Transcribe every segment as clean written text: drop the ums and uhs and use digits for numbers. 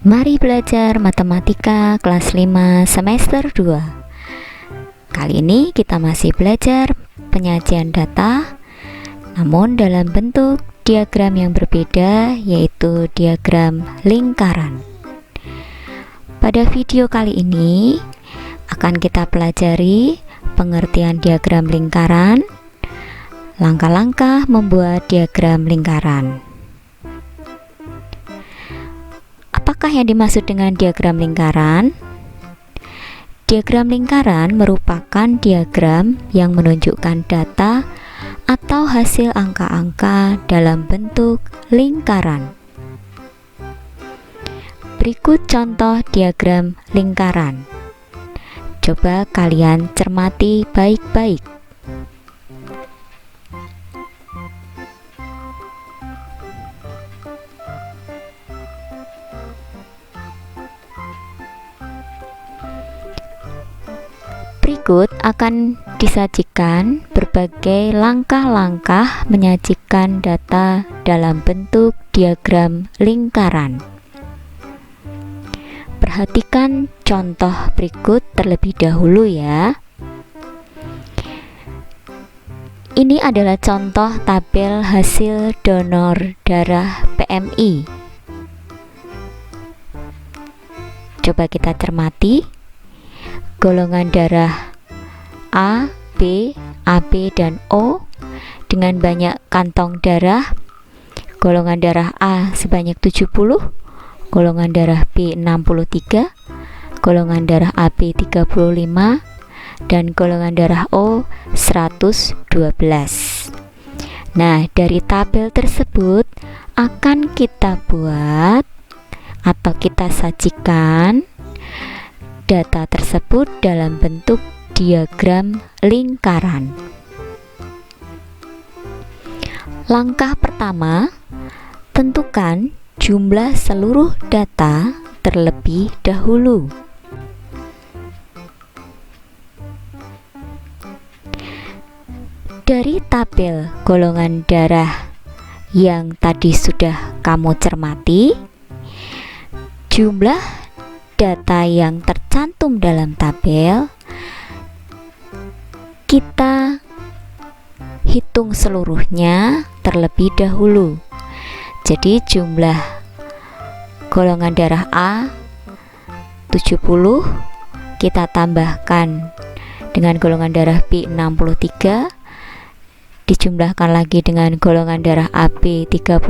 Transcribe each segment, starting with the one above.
Mari belajar matematika kelas 5 semester 2. Kali ini kita masih belajar penyajian data, namun dalam bentuk diagram yang berbeda, yaitu diagram lingkaran. Pada video kali ini akan kita pelajari pengertian diagram lingkaran, langkah-langkah membuat diagram lingkaran. Apakah yang dimaksud dengan diagram lingkaran? Diagram lingkaran merupakan diagram yang menunjukkan data atau hasil angka-angka dalam bentuk lingkaran. Berikut contoh diagram lingkaran. Coba kalian cermati baik-baik. Berikut akan disajikan berbagai langkah-langkah menyajikan data dalam bentuk diagram lingkaran. Perhatikan contoh berikut terlebih dahulu ya. Ini adalah contoh tabel hasil donor darah PMI. Coba kita cermati. Golongan darah A, B, AB, dan O dengan banyak kantong darah. Golongan darah A sebanyak 70, golongan darah B 63, golongan darah AB 35, dan golongan darah O 112. Nah, dari tabel tersebut akan kita buat atau kita sajikan data tersebut dalam bentuk diagram lingkaran. Langkah pertama, tentukan jumlah seluruh data terlebih dahulu. Dari tabel golongan darah yang tadi sudah kamu cermati, jumlah data yang tercantum dalam tabel kita hitung seluruhnya terlebih dahulu. Jadi jumlah golongan darah A 70 kita tambahkan dengan golongan darah B 63, dijumlahkan lagi dengan golongan darah AB 35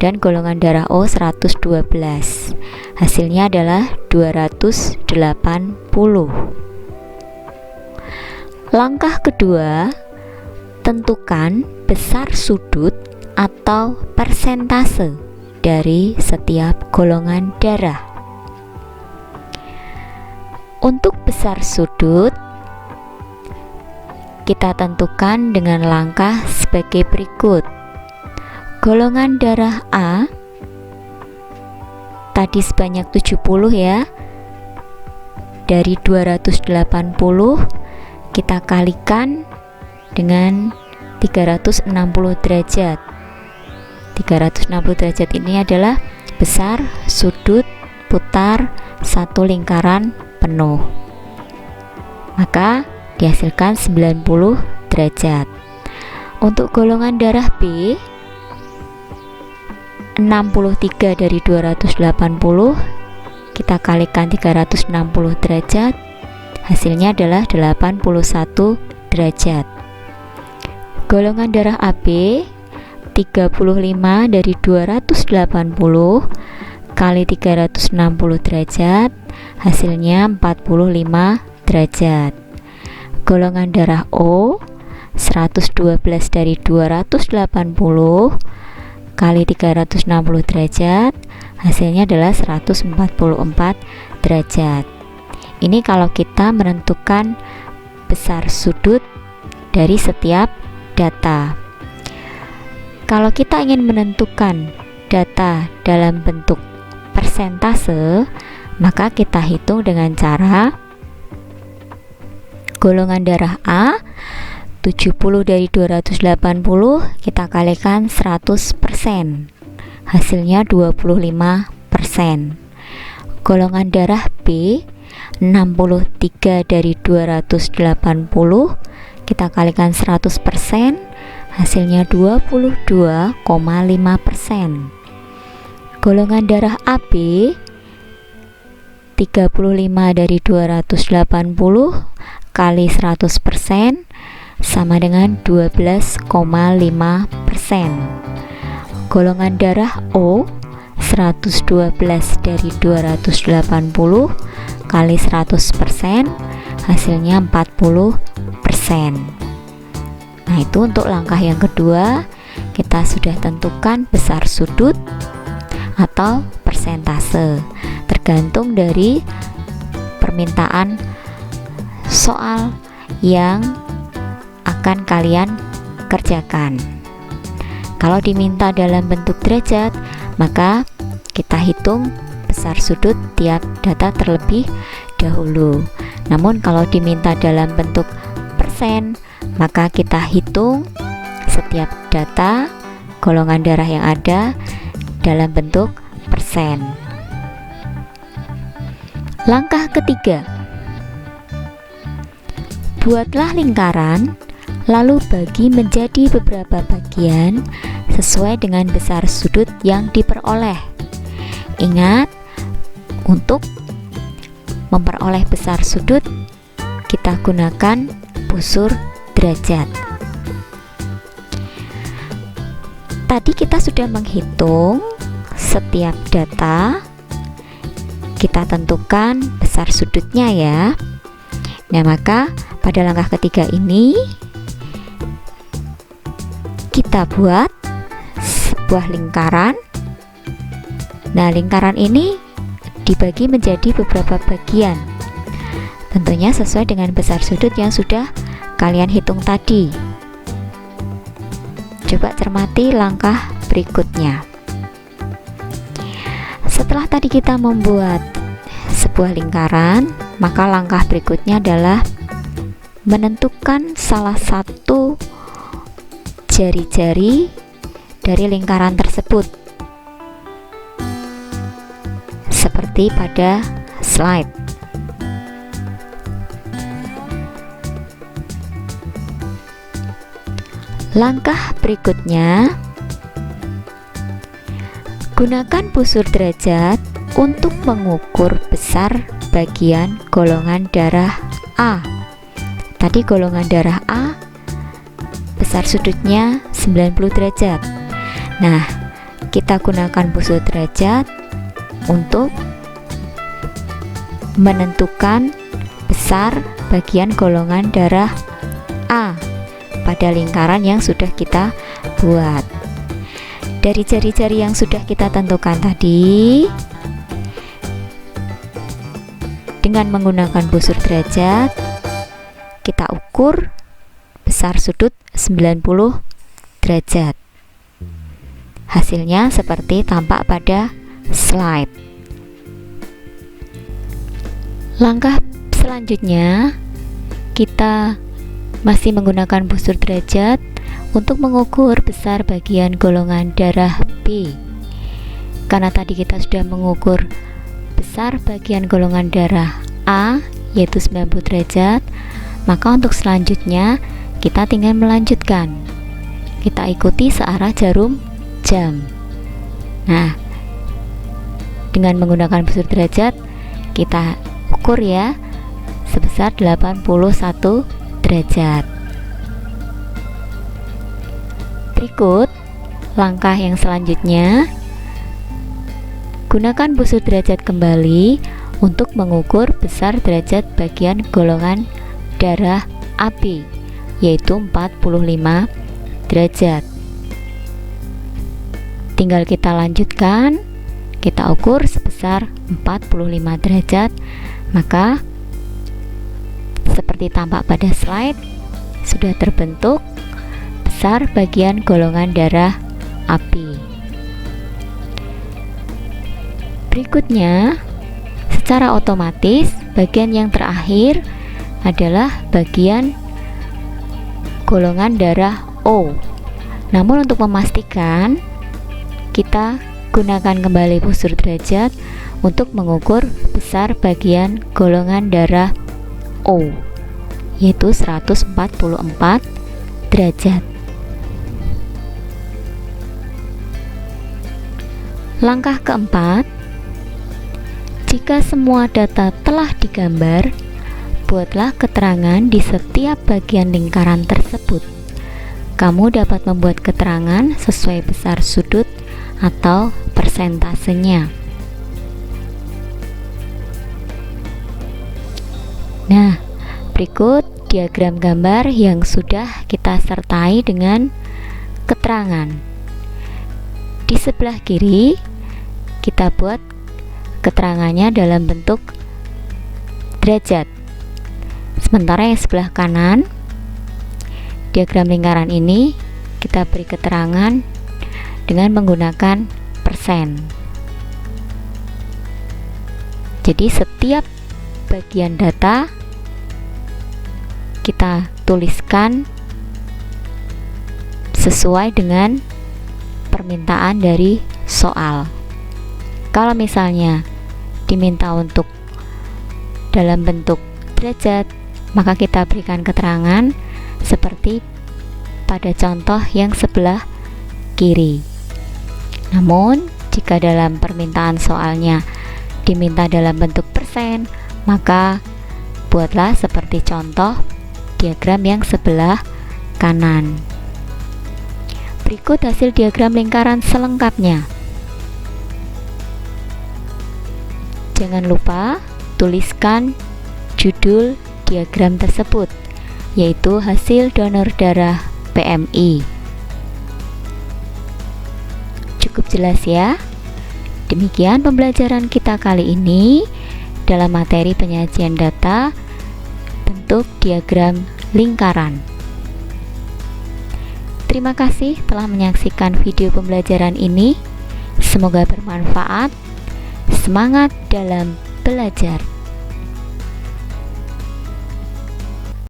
dan golongan darah O 112. Hasilnya adalah 280. Langkah kedua, tentukan besar sudut atau persentase dari setiap golongan darah. Untuk besar sudut, kita tentukan dengan langkah sebagai berikut. Golongan darah A tadi sebanyak 70 ya. Dari 280 kita kalikan dengan 360 derajat. 360 derajat ini adalah besar sudut putar satu lingkaran penuh. Maka dihasilkan 90 derajat. Untuk golongan darah B 63 dari 280 kita kalikan 360 derajat, hasilnya adalah 81 derajat. Golongan darah AB 35 dari 280 kali 360 derajat, hasilnya 45 derajat. Golongan darah O 112 dari 280 kali 360 derajat, hasilnya adalah 144 derajat. Ini kalau kita menentukan besar sudut dari setiap data. Kalau kita ingin menentukan data dalam bentuk persentase, maka kita hitung dengan cara golongan darah A 70 dari 280 kita kalikan 100%, hasilnya 25%. Golongan darah B 63 dari 280, kita kalikan 100%, hasilnya 22,5%. Golongan darah AB 35 dari 280 kali 100% sama dengan 12,5%. Golongan darah O 112 dari 280 kali 100% hasilnya 40%. Nah, itu untuk langkah yang kedua. Kita sudah tentukan besar sudut atau persentase, tergantung dari permintaan soal yang akan kalian kerjakan. Kalau diminta dalam bentuk derajat, maka kita hitung besar sudut tiap data terlebih dahulu. Namun kalau diminta dalam bentuk persen, maka kita hitung setiap data golongan darah yang ada dalam bentuk persen. Langkah ketiga, buatlah lingkaran, lalu bagi menjadi beberapa bagian sesuai dengan besar sudut yang diperoleh. Ingat, untuk memperoleh besar sudut kita gunakan busur derajat. Tadi kita sudah menghitung setiap data, kita tentukan besar sudutnya ya. Nah, maka pada langkah ketiga ini kita buat sebuah lingkaran. Nah, lingkaran ini dibagi menjadi beberapa bagian, tentunya sesuai dengan besar sudut yang sudah kalian hitung tadi. Coba cermati langkah berikutnya. Setelah tadi kita membuat sebuah lingkaran, maka langkah berikutnya adalah menentukan salah satu jari-jari dari lingkaran tersebut, seperti pada slide. Langkah berikutnya, gunakan busur derajat untuk mengukur besar bagian golongan darah A. Tadi golongan darah A besar sudutnya 90 derajat. Nah, kita gunakan busur derajat untuk menentukan besar bagian golongan darah A pada lingkaran yang sudah kita buat. Dari jari-jari yang sudah kita tentukan tadi, dengan menggunakan busur derajat, kita ukur besar sudut 90 derajat. Hasilnya seperti tampak pada slide. Langkah selanjutnya, kita masih menggunakan busur derajat untuk mengukur besar bagian golongan darah B. Karena tadi kita sudah mengukur besar bagian golongan darah A, yaitu 90 derajat, maka untuk selanjutnya kita tinggal melanjutkan. Kita ikuti searah jarum jam. Nah, dengan menggunakan busur derajat, kita ukur ya sebesar 81 derajat. Berikut langkah yang selanjutnya, gunakan busur derajat kembali untuk mengukur besar derajat bagian golongan darah AB, yaitu 45 derajat. Tinggal kita lanjutkan, kita ukur sebesar 45 derajat, maka seperti tampak pada slide, sudah terbentuk besar bagian golongan darah AB. Berikutnya, secara otomatis bagian yang terakhir adalah bagian golongan darah O. Namun untuk memastikan, kita gunakan kembali busur derajat untuk mengukur besar bagian golongan darah O, yaitu 144 derajat. Langkah keempat, jika semua data telah digambar, buatlah keterangan di setiap bagian lingkaran tersebut. Kamu dapat membuat keterangan sesuai besar sudut atau persentasenya. Nah, berikut diagram gambar yang sudah kita sertai dengan keterangan. Di sebelah kiri, kita buat keterangannya dalam bentuk derajat. Sementara yang sebelah kanan, diagram lingkaran ini kita beri keterangan dengan menggunakan persen. Jadi setiap bagian data kita tuliskan sesuai dengan permintaan dari soal. Kalau misalnya diminta untuk dalam bentuk derajat, maka kita berikan keterangan seperti pada contoh yang sebelah kiri. Namun, jika dalam permintaan soalnya diminta dalam bentuk persen, maka buatlah seperti contoh diagram yang sebelah kanan. Berikut hasil diagram lingkaran selengkapnya. Jangan lupa tuliskan judul diagram tersebut, yaitu hasil donor darah PMI. Cukup jelas ya? Demikian pembelajaran kita kali ini dalam materi penyajian data bentuk diagram lingkaran. Terima kasih telah menyaksikan video pembelajaran ini. Semoga bermanfaat. Semangat dalam belajar.